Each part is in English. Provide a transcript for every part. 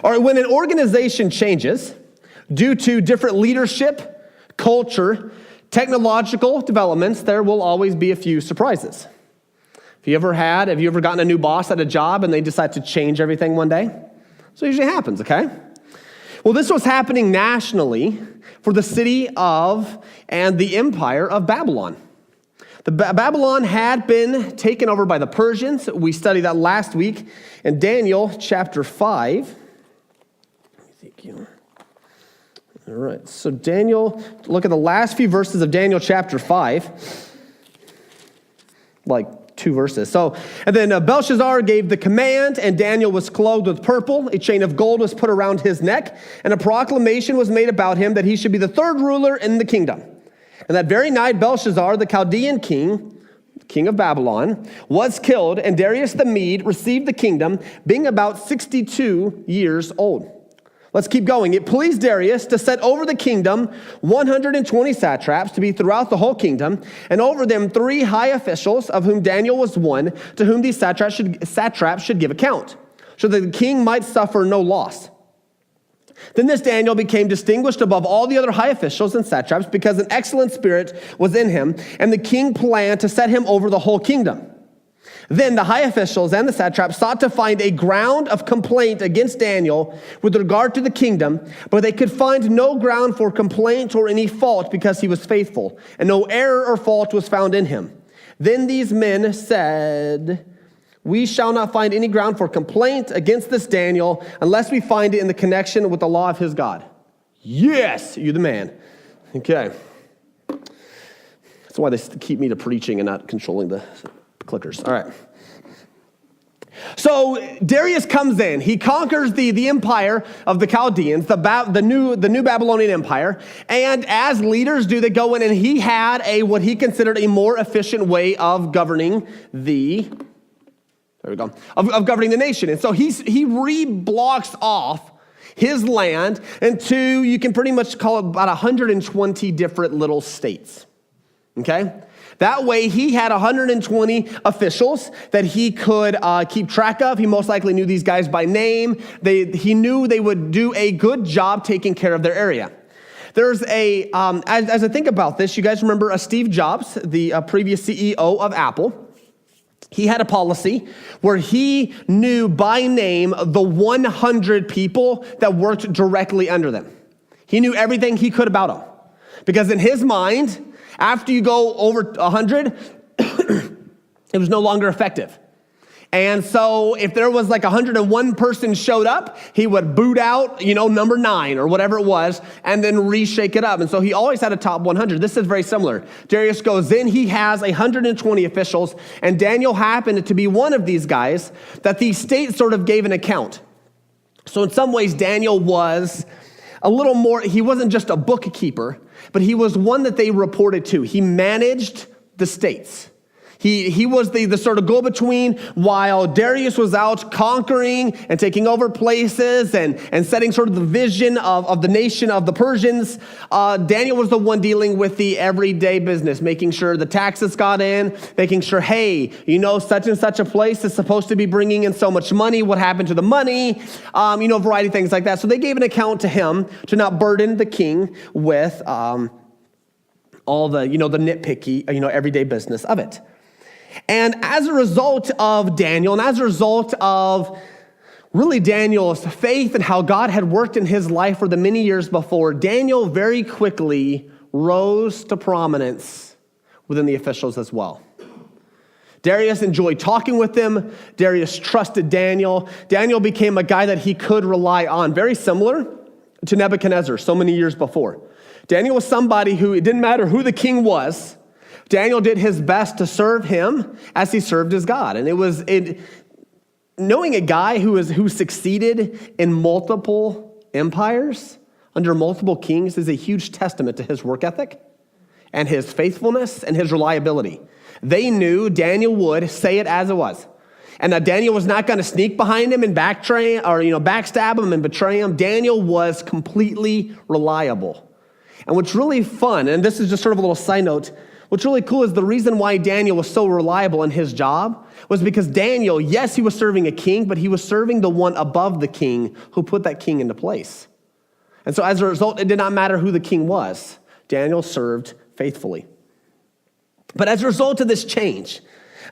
Or when an organization changes due to different leadership, culture, technological developments, there will always be a few surprises. Have you ever gotten a new boss at a job and they decide to change everything one day? So it usually happens, okay? Well, this was happening nationally for the city of and the empire of Babylon. Babylon had been taken over by the Persians. We studied that last week in Daniel chapter 5. All right, so Daniel, look at the last few verses of Daniel chapter 5. Like 2 verses. And then Belshazzar gave the command, and Daniel was clothed with purple. A chain of gold was put around his neck, and a proclamation was made about him that he should be the third ruler in the kingdom. And that very night, Belshazzar, the Chaldean king of Babylon, was killed, and Darius the Mede received the kingdom, being about 62 years old. Let's keep going. It pleased Darius to set over the kingdom 120 satraps to be throughout the whole kingdom, and over them 3 high officials, of whom Daniel was one, to whom these satraps should give account, so that the king might suffer no loss. Then this Daniel became distinguished above all the other high officials and satraps, because an excellent spirit was in him, and the king planned to set him over the whole kingdom. Then the high officials and the satraps sought to find a ground of complaint against Daniel with regard to the kingdom, but they could find no ground for complaint or any fault, because he was faithful, and no error or fault was found in him. Then these men said, "We shall not find any ground for complaint against this Daniel unless we find it in the connection with the law of his God." Yes, you're the man. Okay. That's why they keep me to preaching and not controlling the clickers. All right. So Darius comes in. He conquers the empire of the Chaldeans, the new Babylonian empire. And as leaders do, they go in, and he had what he considered a more efficient way of governing of governing the nation. And so he re-blocks off his land into, you can pretty much call it about 120 different little states. Okay? That way, he had 120 officials that he could keep track of. He most likely knew these guys by name. He knew they would do a good job taking care of their area. There's as I think about this, you guys remember Steve Jobs, the previous CEO of Apple. He had a policy where he knew by name the 100 people that worked directly under them. He knew everything he could about them. Because in his mind, after you go over 100, it was no longer effective. And so if there was like 101 person showed up, he would boot out, number 9 or whatever it was, and then reshake it up. And so he always had a top 100. This is very similar. Darius goes in, he has 120 officials, and Daniel happened to be one of these guys that the state sort of gave an account. So in some ways, Daniel was a little more, he wasn't just a bookkeeper, but he was one that they reported to. He managed the states. He was the sort of go-between while Darius was out conquering and taking over places and setting sort of the vision of the nation of the Persians. Daniel was the one dealing with the everyday business, making sure the taxes got in, making sure, hey, such and such a place is supposed to be bringing in so much money. What happened to the money? A variety of things like that. So they gave an account to him to not burden the king with all the, the nitpicky, everyday business of it. And as a result of Daniel, and as a result of really Daniel's faith and how God had worked in his life for the many years before, Daniel very quickly rose to prominence within the officials as well. Darius enjoyed talking with them. Darius trusted Daniel. Daniel became a guy that he could rely on, very similar to Nebuchadnezzar so many years before. Daniel was somebody who, it didn't matter who the king was, Daniel did his best to serve him as he served his God. And knowing a guy who succeeded in multiple empires under multiple kings is a huge testament to his work ethic and his faithfulness and his reliability. They knew Daniel would say it as it was. And that Daniel was not going to sneak behind him and backstab him and betray him. Daniel was completely reliable. And what's really fun, and this is just sort of a little side note, What's really cool is the reason why Daniel was so reliable in his job was because Daniel, yes, he was serving a king, but he was serving the one above the king who put that king into place. And so as a result, it did not matter who the king was. Daniel served faithfully. But as a result of this change,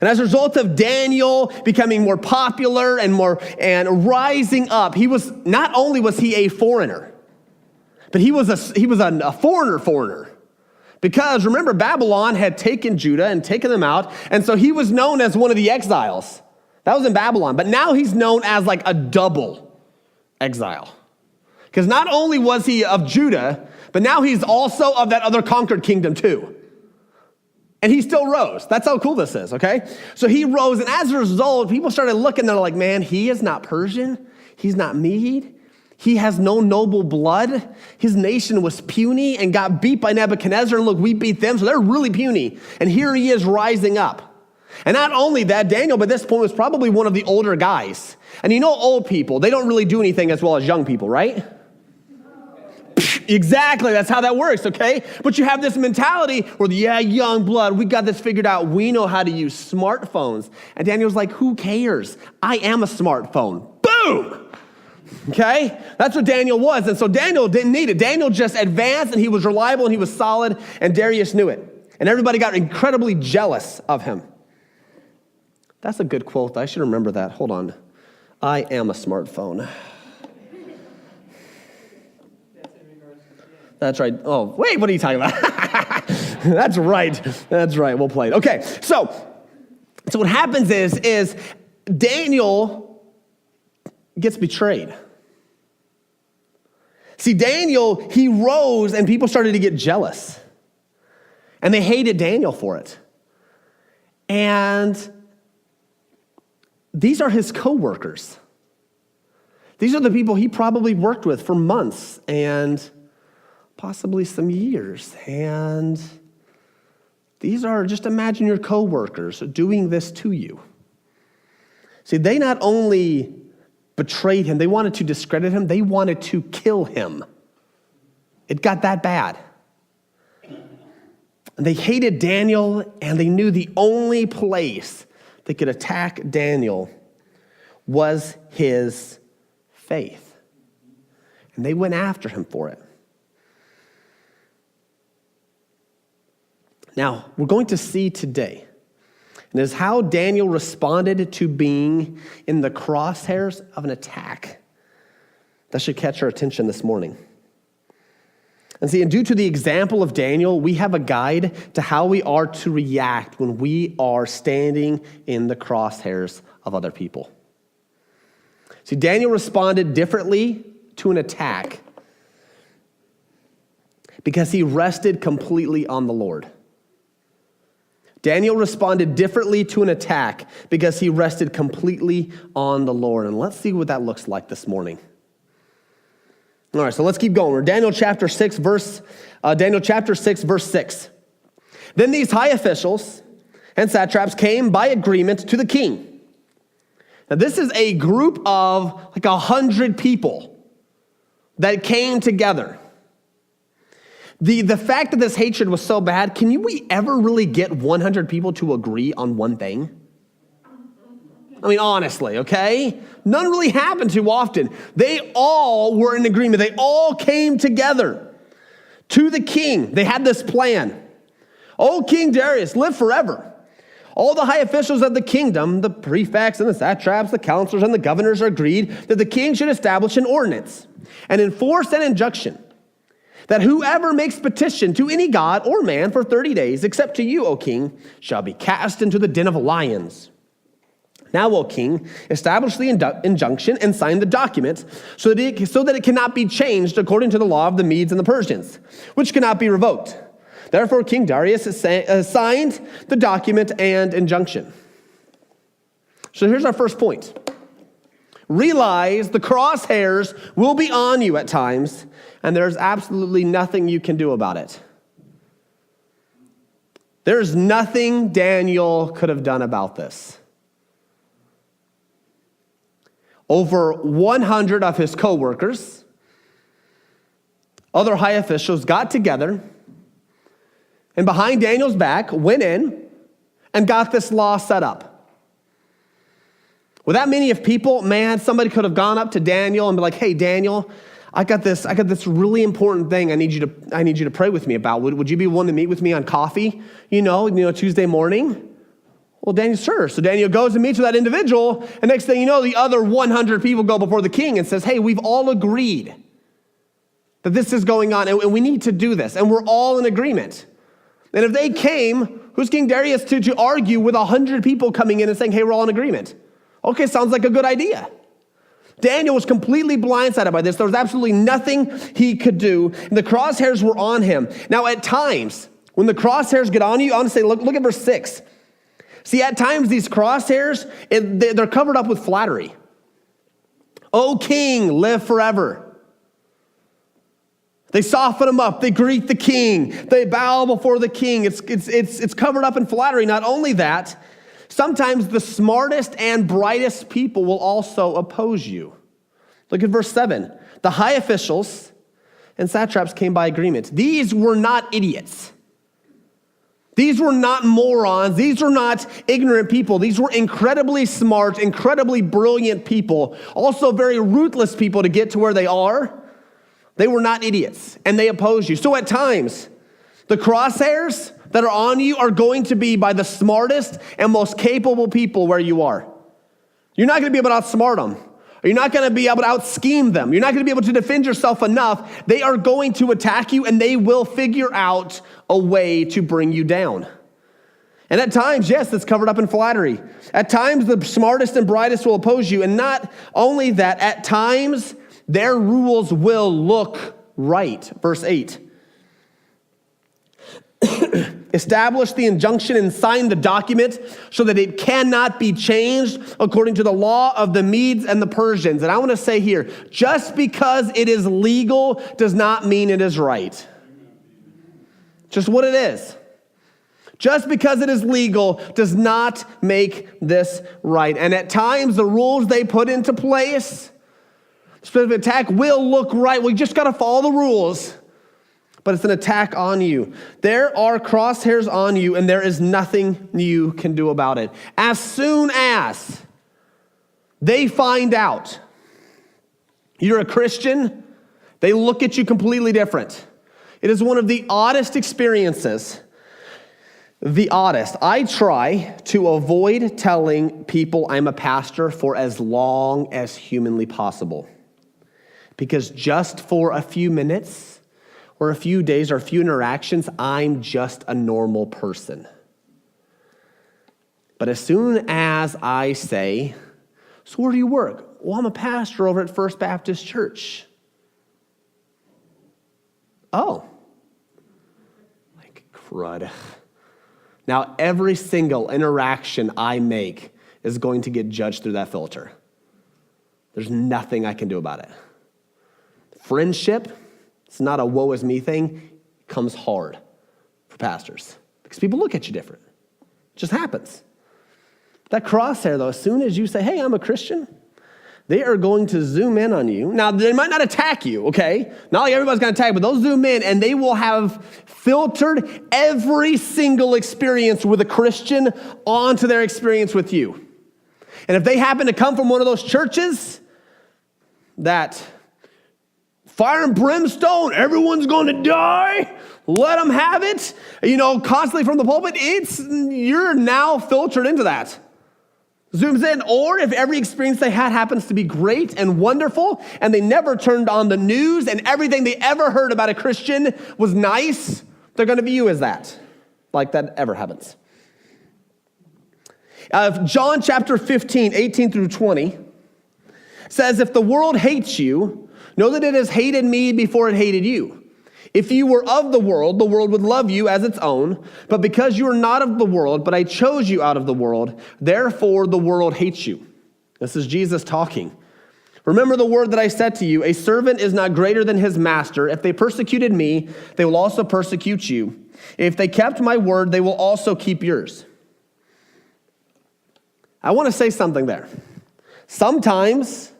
and as a result of Daniel becoming more popular and rising up, not only was he a foreigner, but he was a foreigner. Because remember, Babylon had taken Judah and taken them out, and so he was known as one of the exiles. That was in Babylon, but now he's known as like a double exile. Because not only was he of Judah, but now he's also of that other conquered kingdom too. And he still rose. That's how cool this is, okay? So he rose, and as a result, people started looking, they're like, man, he is not Persian, he's not Mede, he has no noble blood. His nation was puny and got beat by Nebuchadnezzar. And look, we beat them, so they're really puny. And here he is rising up. And not only that, Daniel, by this point, was probably one of the older guys. And you know old people, they don't really do anything as well as young people, right? Exactly, that's how that works, okay? But you have this mentality where, young blood, we got this figured out. We know how to use smartphones. And Daniel's like, who cares? I am a smartphone. Boom! Okay? That's what Daniel was. And so Daniel didn't need it. Daniel just advanced, and he was reliable, and he was solid, and Darius knew it. And everybody got incredibly jealous of him. That's a good quote. I should remember that. Hold on. I am a smartphone. That's right. Oh, wait, what are you talking about? That's right. That's right. Well played. Okay, so what happens is Daniel gets betrayed. See, Daniel, he rose and people started to get jealous. And they hated Daniel for it. And these are his co-workers. These are the people he probably worked with for months and possibly some years. And these are, just imagine your co-workers doing this to you. See, they not only betrayed him, they wanted to discredit him, they wanted to kill him. It got that bad. And they hated Daniel, and they knew the only place they could attack Daniel was his faith. And they went after him for it. Now, we're going to see today, and is how Daniel responded to being in the crosshairs of an attack. That should catch our attention this morning. And see, and due to the example of Daniel, we have a guide to how we are to react when we are standing in the crosshairs of other people. See, Daniel responded differently to an attack because he rested completely on the Lord. Daniel responded differently to an attack because he rested completely on the Lord. And let's see what that looks like this morning. All right, so let's keep going. We're Daniel chapter 6, verse 6. Then these high officials and satraps came by agreement to the king. Now this is a group of like 100 people that came together. The fact that this hatred was so bad, can we ever really get 100 people to agree on one thing? I mean, honestly, okay? None really happened too often. They all were in agreement. They all came together to the king. They had this plan. O King Darius, live forever. All the high officials of the kingdom, the prefects and the satraps, the counselors and the governors agreed that the king should establish an ordinance and enforce an injunction that whoever makes petition to any god or man for 30 days, except to you, O king, shall be cast into the den of lions. Now, O king, establish the injunction and sign the document so that it cannot be changed according to the law of the Medes and the Persians, which cannot be revoked. Therefore, King Darius signed the document and injunction. So here's our first point. Realize the crosshairs will be on you at times, and there's absolutely nothing you can do about it. There's nothing Daniel could have done about this. Over 100 of his co-workers, other high officials got together, and behind Daniel's back went in and got this law set up. With that many of people, man, somebody could have gone up to Daniel and be like, hey, Daniel, I got this really important thing I need you to pray with me about. Would you be willing to meet with me on coffee, Tuesday morning? Well, Daniel, sure. So Daniel goes and meets with that individual, and next thing you know, the other 100 people go before the king and says, hey, we've all agreed that this is going on, and we need to do this, and we're all in agreement. And if they came, who's King Darius to argue with 100 people coming in and saying, hey, we're all in agreement? Okay, sounds like a good idea. Daniel was completely blindsided by this. There was absolutely nothing he could do, and the crosshairs were on him. Now, at times, when the crosshairs get on you, I want to say, look at verse 6. See, at times, these crosshairs, they're covered up with flattery. O king, live forever. They soften him up. They greet the king. They bow before the king. It's covered up in flattery. Not only that, sometimes the smartest and brightest people will also oppose you. Look at verse 7. The high officials and satraps came by agreement. These were not idiots. These were not morons. These were not ignorant people. These were incredibly smart, incredibly brilliant people, also very ruthless people to get to where they are. They were not idiots, and they oppose you. So at times, the crosshairs that are on you are going to be by the smartest and most capable people where you are. You're not going to be able to outsmart them. You're not going to be able to out-scheme them. You're not going to be able to defend yourself enough. They are going to attack you, and they will figure out a way to bring you down. And at times, yes, it's covered up in flattery. At times, the smartest and brightest will oppose you. And not only that, at times, their rules will look right. Verse 8. Establish the injunction and sign the document so that it cannot be changed according to the law of the Medes and the Persians. And I want to say here, just because it is legal does not mean it is right. Just what it is. Just because it is legal does not make this right. And at times, the rules they put into place, specific attack will look right. We just got to follow the rules. But it's an attack on you. There are crosshairs on you, and there is nothing you can do about it. As soon as they find out you're a Christian, they look at you completely different. It is one of the oddest experiences. The oddest. I try to avoid telling people I'm a pastor for as long as humanly possible. Because just for a few minutes, or a few days or a few interactions, I'm just a normal person. But as soon as I say, so where do you work? Well, I'm a pastor over at First Baptist Church. Oh. Like crud. Now, every single interaction I make is going to get judged through that filter. There's nothing I can do about it. Friendship, it's not a woe is me thing. It comes hard for pastors because people look at you different. It just happens. That crosshair, though, as soon as you say, hey, I'm a Christian, they are going to zoom in on you. Now, they might not attack you, okay? Not like everybody's going to attack, but they'll zoom in and they will have filtered every single experience with a Christian onto their experience with you. And if they happen to come from one of those churches that fire and brimstone, everyone's going to die, let them have it, constantly from the pulpit, you're now filtered into that. Zooms in. Or if every experience they had happens to be great and wonderful, and they never turned on the news, and everything they ever heard about a Christian was nice, they're going to view you as that. Like that ever happens. John chapter 15, 18 through 20 says, if the world hates you, know that it has hated me before it hated you. If you were of the world would love you as its own. But because you are not of the world, but I chose you out of the world, therefore the world hates you. This is Jesus talking. Remember the word that I said to you, a servant is not greater than his master. If they persecuted me, they will also persecute you. If they kept my word, they will also keep yours. I want to say something there. Sometimes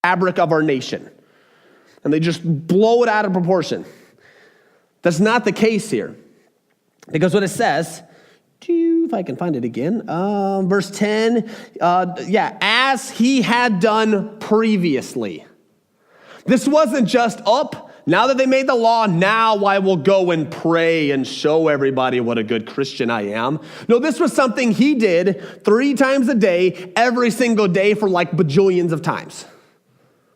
fabric of our nation. And they just blow it out of proportion. That's not the case here. Because what it says, if I can find it again, verse 10, as he had done previously. This wasn't just up. Now that they made the law, now I will go and pray and show everybody what a good Christian I am. No, this was something he did 3 times a day, every single day for like bajillions of times.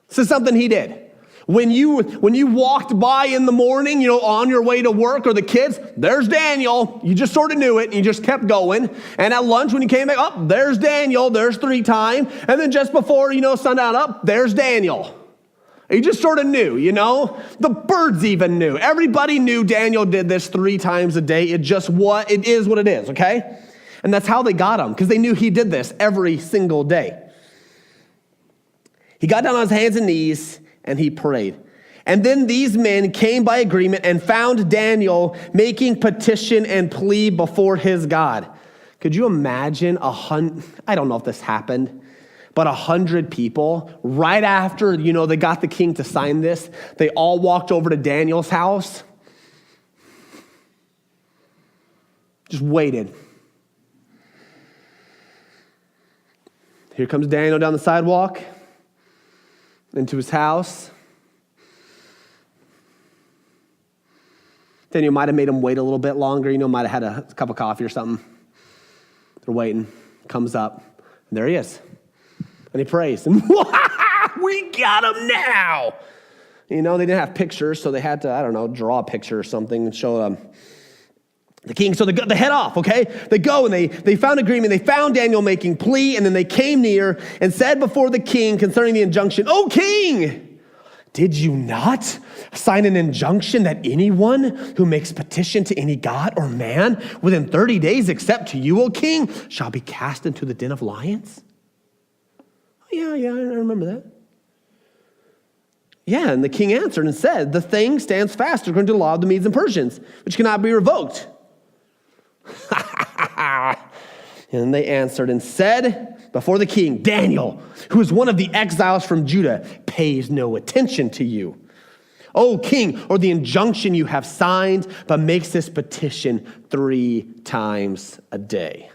This is something he did. When you walked by in the morning, on your way to work, or the kids, there's Daniel. You just sort of knew it, and you just kept going. And at lunch, when you came back, there's Daniel. There's 3 times. And then just before, sundown, there's Daniel. You just sort of knew, The birds even knew. Everybody knew Daniel did this 3 times a day. It is what it is, okay? And that's how they got him, because they knew he did this every single day. He got down on his hands and knees, and he prayed. And then these men came by agreement and found Daniel making petition and plea before his God. Could you imagine I don't know if this happened, but 100 people, right after, they got the king to sign this, they all walked over to Daniel's house, just waited. Here comes Daniel down the sidewalk, into his house. Daniel might have made him wait a little bit longer, might have had a cup of coffee or something. They're waiting, comes up, and there he is. And he prays, and we got him now. They didn't have pictures, so they had to, draw a picture or something and show them. The king, so they head off, okay? They go and they found agreement. They found Daniel making plea, and then they came near and said before the king concerning the injunction, "O king, did you not sign an injunction that anyone who makes petition to any god or man within 30 days except to you, O king, shall be cast into the den of lions?" Oh, yeah, I remember that. Yeah, and the king answered and said, "The thing stands fast according to the law of the Medes and Persians, which cannot be revoked." And they answered and said before the king, "Daniel, who is one of the exiles from Judah, pays no attention to you, O king, or the injunction you have signed, but makes this petition 3 times a day."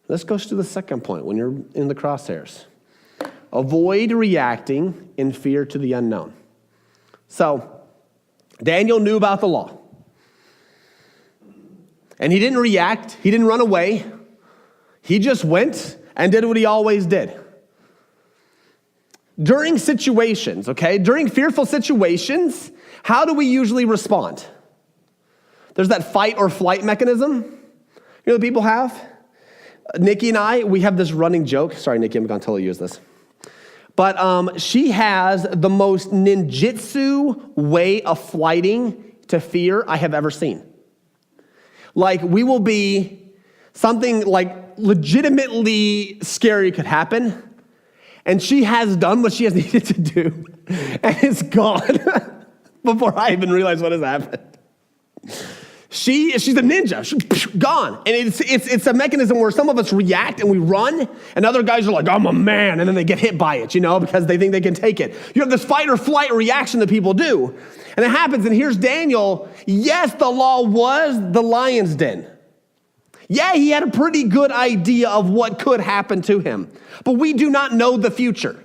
Let's go to the second point when you're in the crosshairs. Avoid reacting in fear to the unknown. So, Daniel knew about the law. And he didn't react. He didn't run away. He just went and did what he always did. During situations, during fearful situations, how do we usually respond? There's that fight or flight mechanism, that people have. Nikki and I, we have this running joke. Sorry, Nikki, I'm going to totally use this. But she has the most ninjutsu way of flighting to fear I have ever seen. Like, we will be something like legitimately scary could happen, and she has done what she has needed to do, and it's gone before I even realize what has happened. She's a ninja. She's gone. And it's a mechanism where some of us react and we run, and other guys are like, "I'm a man," and then they get hit by it, because they think they can take it. You have this fight or flight reaction that people do. And it happens, and here's Daniel. Yes, the law was the lion's den. Yeah, he had a pretty good idea of what could happen to him. But we do not know the future.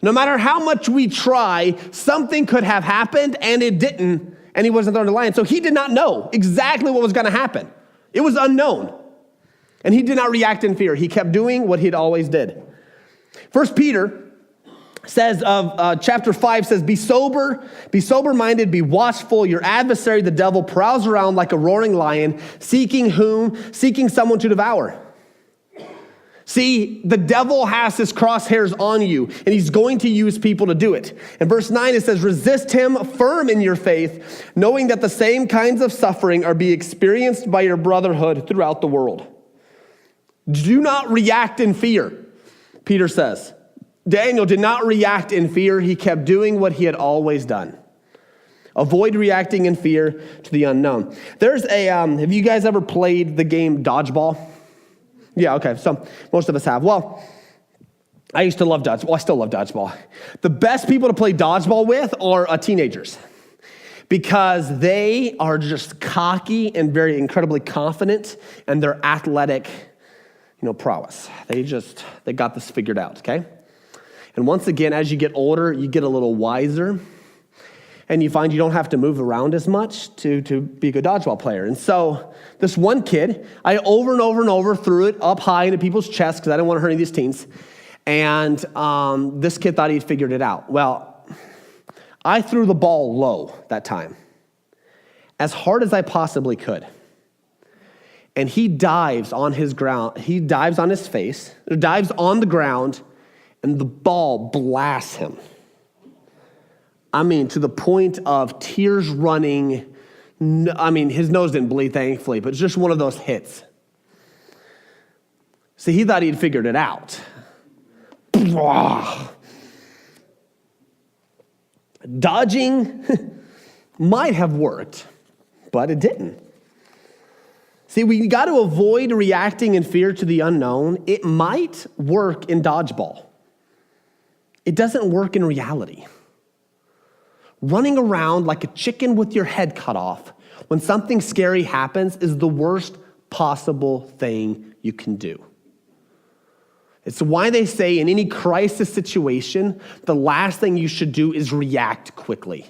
No matter how much we try, something could have happened, and it didn't. And he wasn't thrown to the lion. So he did not know exactly what was going to happen. It was unknown. And he did not react in fear. He kept doing what he'd always did. 1 Peter says chapter 5 says, be sober-minded, be watchful. Your adversary, the devil, prowls around like a roaring lion, seeking someone to devour. See, the devil has his crosshairs on you, and he's going to use people to do it. In verse 9, it says, resist him firm in your faith, knowing that the same kinds of suffering are being experienced by your brotherhood throughout the world. Do not react in fear, Peter says. Daniel did not react in fear. He kept doing what he had always done. Avoid reacting in fear to the unknown. There's have you guys ever played the game Dodgeball? Yeah, okay, so most of us have. Well, I used to love dodgeball. Well, I still love dodgeball. The best people to play dodgeball with are teenagers because they are just cocky and very incredibly confident in their athletic, prowess. They got this figured out, okay? And once again, as you get older, you get a little wiser and you find you don't have to move around as much to be a good dodgeball player. And so this one kid, I over and over and over threw it up high into people's chests because I didn't want to hurt any of these teens. And this kid thought he'd figured it out. Well, I threw the ball low that time, as hard as I possibly could. And he dives on his ground. He dives on his face, dives on the ground, and the ball blasts him. To the point of tears running. His nose didn't bleed, thankfully, but it's just one of those hits. See, he thought he'd figured it out. Dodging might have worked, but it didn't. See, we got to avoid reacting in fear to the unknown. It might work in dodgeball. It doesn't work in reality. Running around like a chicken with your head cut off when something scary happens is the worst possible thing you can do. It's why they say in any crisis situation, the last thing you should do is react quickly.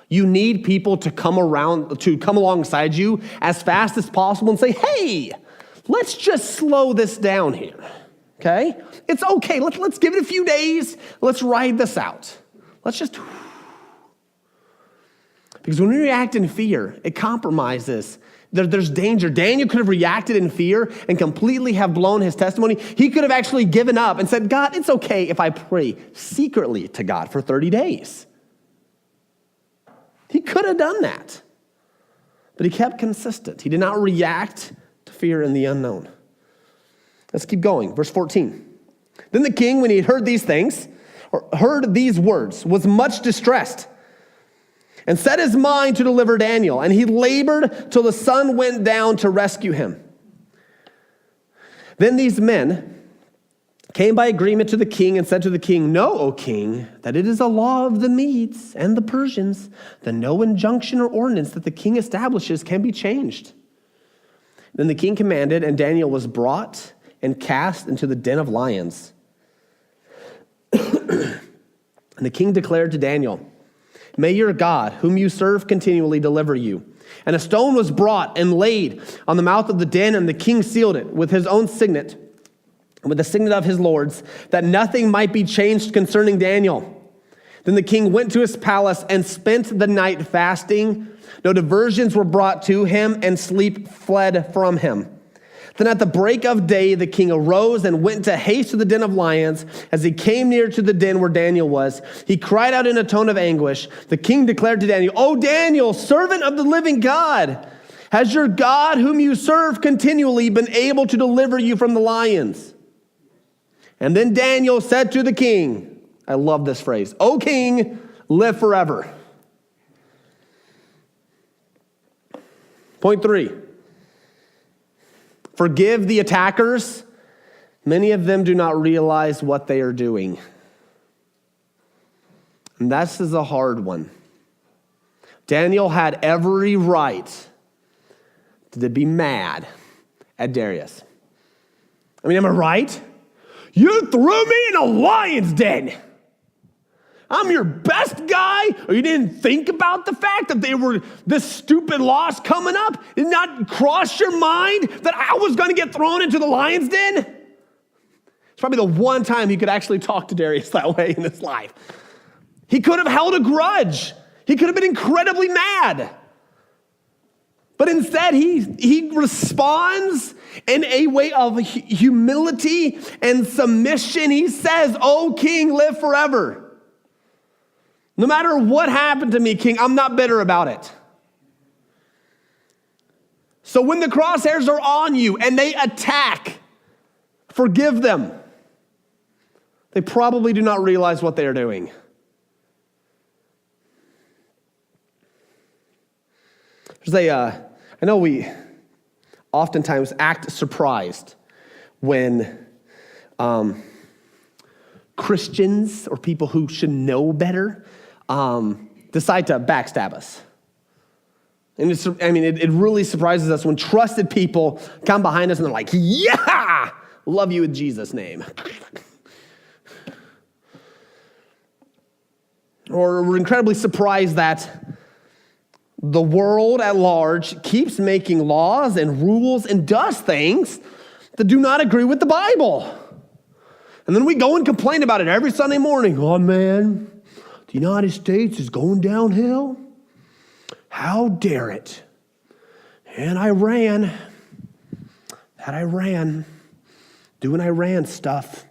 You need people to come alongside you as fast as possible and say, hey, let's just slow this down here, okay? It's okay, let's give it a few days, let's ride this out. Because when we react in fear, it compromises. There's danger. Daniel could have reacted in fear and completely have blown his testimony. He could have actually given up and said, God, it's okay if I pray secretly to God for 30 days. He could have done that. But he kept consistent. He did not react to fear in the unknown. Let's keep going. Verse 14. Then the king, when he heard these things, or heard these words, was much distressed and set his mind to deliver Daniel. And he labored till the sun went down to rescue him. Then these men came by agreement to the king and said to the king, know, O king, that it is a law of the Medes and the Persians that no injunction or ordinance that the king establishes can be changed. Then the king commanded, and Daniel was brought and cast into the den of lions. And the king declared to Daniel, may your God, whom you serve continually, deliver you. And a stone was brought and laid on the mouth of the den, and the king sealed it with his own signet, and with the signet of his lords, that nothing might be changed concerning Daniel. Then the king went to his palace and spent the night fasting. No diversions were brought to him, and sleep fled from him. Then at the break of day, the king arose and went to haste to the den of lions. As he came near to the den where Daniel was, he cried out in a tone of anguish. The king declared to Daniel, O Daniel, servant of the living God, has your God, whom you serve continually, been able to deliver you from the lions? And then Daniel said to the king, I love this phrase, O king, live forever. Point 3. Forgive the attackers. Many of them do not realize what they are doing. And this is a hard one. Daniel had every right to be mad at Darius. Am I right? You threw me in a lion's den. I'm your best guy, or you didn't think about the fact that they were this stupid loss coming up? Did not cross your mind that I was going to get thrown into the lion's den? It's probably the one time he could actually talk to Darius that way in his life. He could have held a grudge. He could have been incredibly mad. But instead, he responds in a way of humility and submission. He says, O king, live forever. No matter what happened to me, king, I'm not bitter about it. So when the crosshairs are on you and they attack, forgive them. They probably do not realize what they are doing. I know we oftentimes act surprised when Christians or people who should know better decide to backstab us. And it really surprises us when trusted people come behind us and they're like, yeah, love you in Jesus' name. Or we're incredibly surprised that the world at large keeps making laws and rules and does things that do not agree with the Bible. And then we go and complain about it every Sunday morning. Oh man, the United States is going downhill. How dare it? And Iran, doing Iran stuff.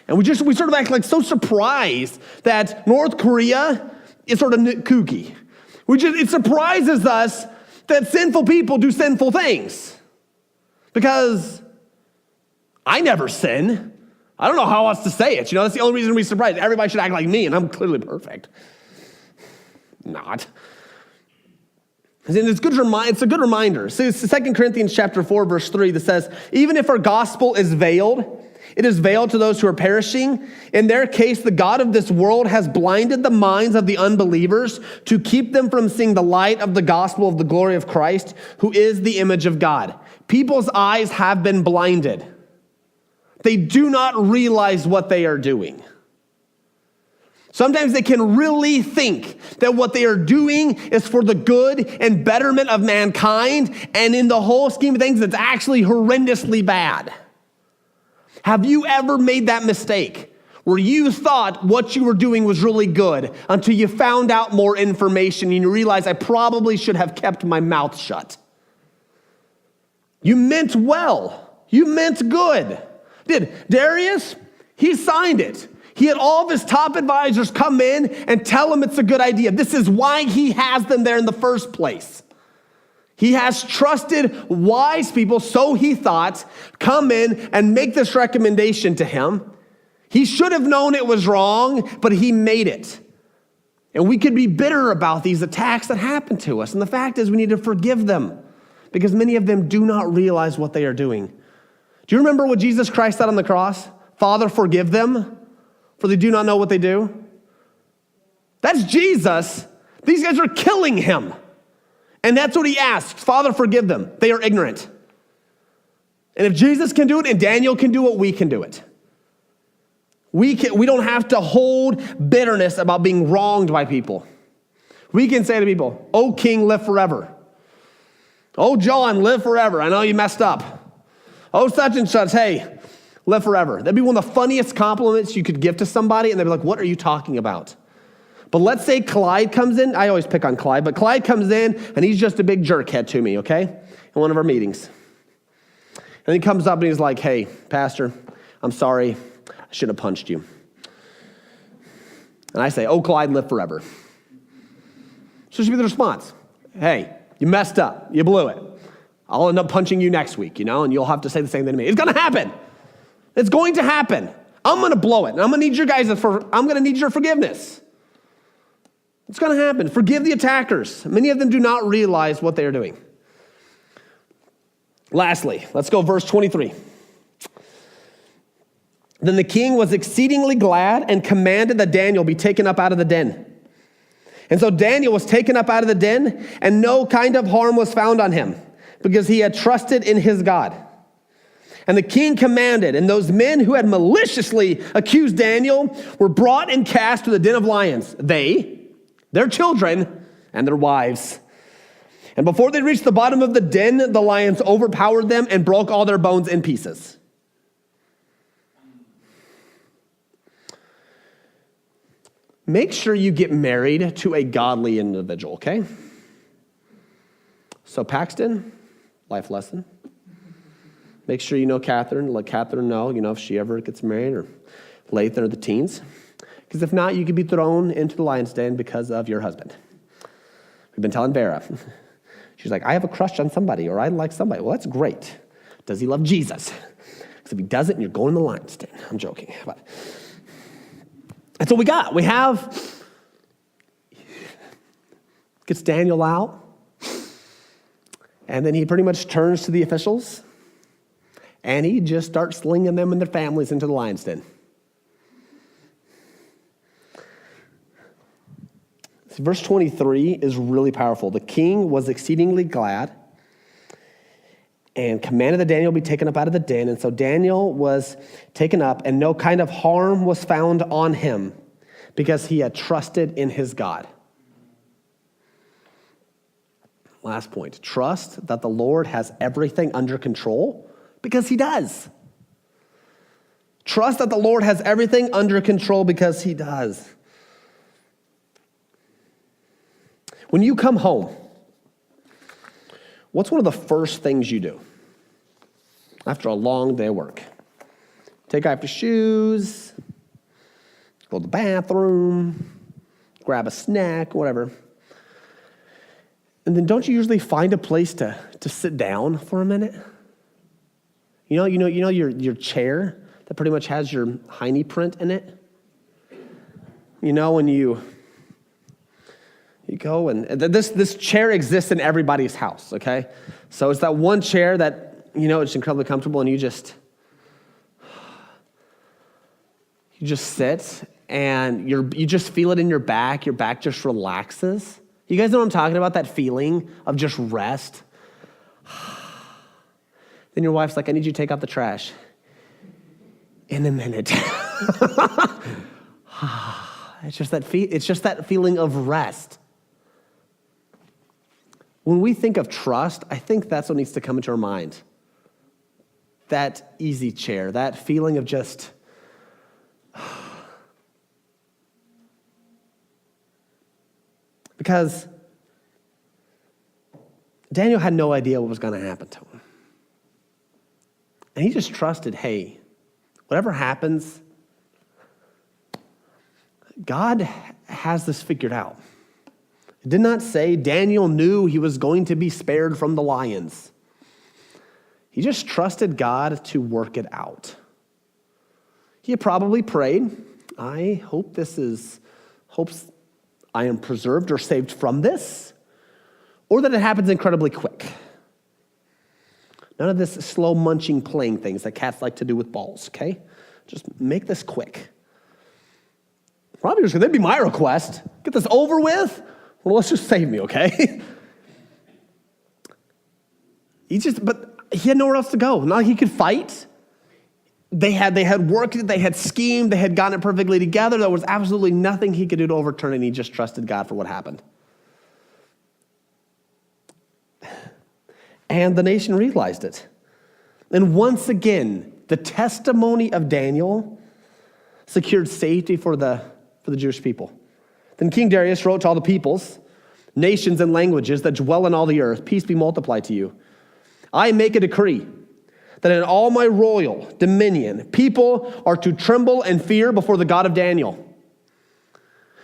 And we sort of act like so surprised that North Korea is sort of kooky. It surprises us that sinful people do sinful things. Because I never sin. I don't know how else to say it. That's the only reason we're surprised. Everybody should act like me, and I'm clearly perfect. Not. And it's a good reminder. So it's 2 Corinthians chapter 4, verse 3 that says, even if our gospel is veiled, it is veiled to those who are perishing. In their case, the God of this world has blinded the minds of the unbelievers to keep them from seeing the light of the gospel of the glory of Christ, who is the image of God. People's eyes have been blinded. They do not realize what they are doing. Sometimes they can really think that what they are doing is for the good and betterment of mankind, and in the whole scheme of things, it's actually horrendously bad. Have you ever made that mistake where you thought what you were doing was really good until you found out more information and you realize I probably should have kept my mouth shut? You meant well. You meant good. Did Darius? He signed it. He had all of his top advisors come in and tell him it's a good idea. This is why he has them there in the first place. He has trusted wise people, so he thought, come in and make this recommendation to him. He should have known it was wrong, but he made it. And we could be bitter about these attacks that happen to us. And the fact is we need to forgive them because many of them do not realize what they are doing. Do you remember what Jesus Christ said on the cross? Father, forgive them, for they do not know what they do. That's Jesus. These guys are killing him. And that's what he asks. Father, forgive them. They are ignorant. And if Jesus can do it and Daniel can do it, we can do it. We don't have to hold bitterness about being wronged by people. We can say to people, oh, King, live forever. Oh, John, live forever. I know you messed up. Oh, such and such, hey, live forever. That'd be one of the funniest compliments you could give to somebody, and they'd be like, what are you talking about? But let's say Clyde comes in. I always pick on Clyde, but Clyde comes in, and he's just a big jerkhead to me, okay, in one of our meetings. And he comes up, and he's like, hey, Pastor, I'm sorry. I should have punched you. And I say, oh, Clyde, live forever. So should be the response. Hey, you messed up. You blew it. I'll end up punching you next week, and you'll have to say the same thing to me. It's going to happen. It's going to happen. I'm going to blow it, and I'm going to need I'm going to need your forgiveness. It's going to happen. Forgive the attackers. Many of them do not realize what they are doing. Lastly, let's go verse 23. Then the king was exceedingly glad and commanded that Daniel be taken up out of the den. And so Daniel was taken up out of the den, and no kind of harm was found on him, because he had trusted in his God. And the king commanded, and those men who had maliciously accused Daniel were brought and cast to the den of lions. They, their children, and their wives. And before they reached the bottom of the den, the lions overpowered them and broke all their bones in pieces. Make sure you get married to a godly individual, okay? So Paxton, life lesson. Make sure you know Catherine. Let Catherine know, if she ever gets married, or Lathan or the teens. Because if not, you could be thrown into the lion's den because of your husband. We've been telling Vera. She's like, I have a crush on somebody, or I like somebody. Well, that's great. Does he love Jesus? Because if he doesn't, you're going in the lion's den. I'm joking. But that's what we got. We have, gets Daniel out, and then he pretty much turns to the officials, and he just starts slinging them and their families into the lion's den. Verse 23 is really powerful. The king was exceedingly glad and commanded that Daniel be taken up out of the den. And so Daniel was taken up, and no kind of harm was found on him because he had trusted in his God. Last point. Trust that the Lord has everything under control because he does. Trust that the Lord has everything under control because he does. When you come home, what's one of the first things you do after a long day of work? Take off your shoes, go to the bathroom, grab a snack, whatever. And then don't you usually find a place to sit down for a minute? You know your chair that pretty much has your hiney print in it? You know, when you go, and this chair exists in everybody's house, okay? So it's that one chair that, it's incredibly comfortable, and you just sit, and you just feel it in your back just relaxes. You guys know what I'm talking about, that feeling of just rest? Then your wife's like, I need you to take out the trash. In a minute. It's just that feeling of rest. When we think of trust, I think that's what needs to come into our mind. That easy chair, that feeling of just, because Daniel had no idea what was going to happen to him. And he just trusted, hey, whatever happens, God has this figured out. It did not say Daniel knew he was going to be spared from the lions. He just trusted God to work it out. He had probably prayed, I hope I am preserved or saved from this, or that it happens incredibly quick. None of this slow munching playing things that cats like to do with balls, okay? Just make this quick. Probably that'd be my request. Get this over with. Well, let's just save me, okay? But he had nowhere else to go. Not like he could fight. They had worked it, they had schemed, they had gotten it perfectly together. There was absolutely nothing he could do to overturn it, and he just trusted God for what happened. And the nation realized it. And once again, the testimony of Daniel secured safety for the Jewish people. Then King Darius wrote to all the peoples, nations, and languages that dwell in all the earth, peace be multiplied to you. I make a decree that in all my royal dominion, people are to tremble and fear before the God of Daniel.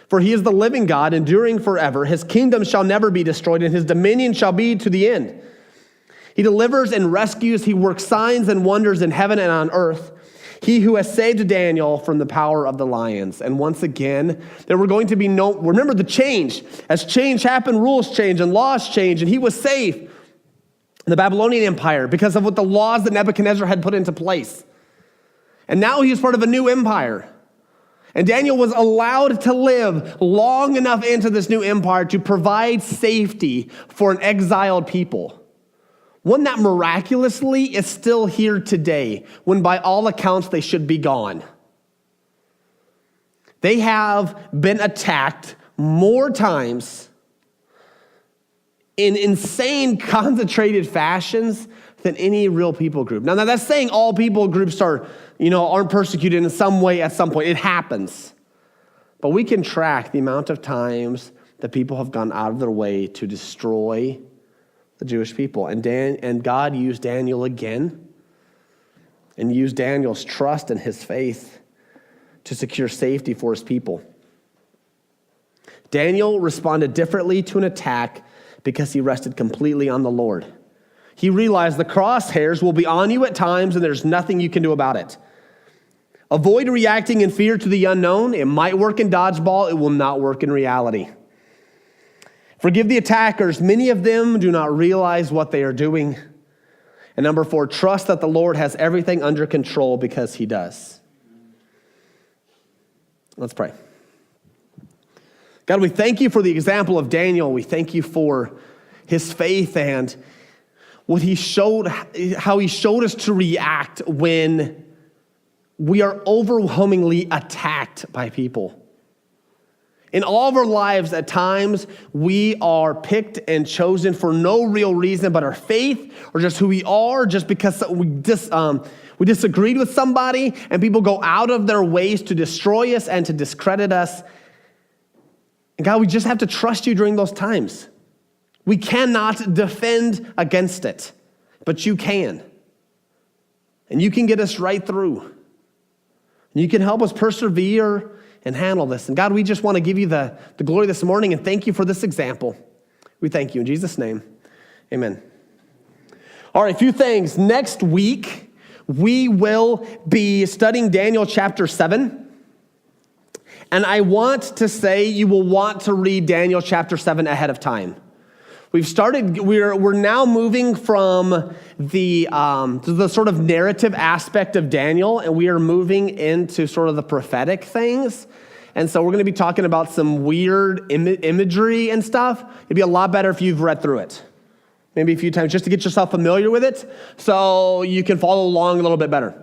For he is the living God, enduring forever. His kingdom shall never be destroyed, and his dominion shall be to the end. He delivers and rescues. He works signs and wonders in heaven and on earth. He who has saved Daniel from the power of the lions. And once again, there were going to be remember the change. As change happened, rules change and laws change, and he was safe in the Babylonian Empire because of what the laws that Nebuchadnezzar had put into place. And now he was part of a new empire. And Daniel was allowed to live long enough into this new empire to provide safety for an exiled people. One that miraculously is still here today, when by all accounts they should be gone. They have been attacked more times in insane concentrated fashions than any real people group. Now that's saying all people groups aren't persecuted in some way at some point. It happens. But we can track the amount of times that people have gone out of their way to destroy the Jewish people. And God used Daniel again, and used Daniel's trust and his faith to secure safety for his people. Daniel responded differently to an attack because he rested completely on the Lord. He realized the crosshairs will be on you at times, and there's nothing you can do about it. Avoid reacting in fear to the unknown. It might work in dodgeball. It will not work in reality. Forgive the attackers. Many of them do not realize what they are doing. And number 4, trust that the Lord has everything under control because he does. Let's pray. God, we thank you for the example of Daniel. We thank you for his faith and what he showed, how he showed us to react when we are overwhelmingly attacked by people. In all of our lives, at times, we are picked and chosen for no real reason but our faith or just who we are, just because we disagreed with somebody, and people go out of their ways to destroy us and to discredit us. And God, we just have to trust you during those times. We cannot defend against it, but you can. And you can get us right through. And you can help us persevere and handle this. And God, we just want to give you the glory this morning and thank you for this example. We thank you in Jesus' name. Amen. All right, a few things. Next week, we will be studying Daniel chapter 7. And I want to say you will want to read Daniel chapter 7 ahead of time. We're now moving from the sort of narrative aspect of Daniel, and we are moving into sort of the prophetic things. And so we're going to be talking about some weird imagery and stuff. It'd be a lot better if you've read through it. Maybe a few times just to get yourself familiar with it so you can follow along a little bit better.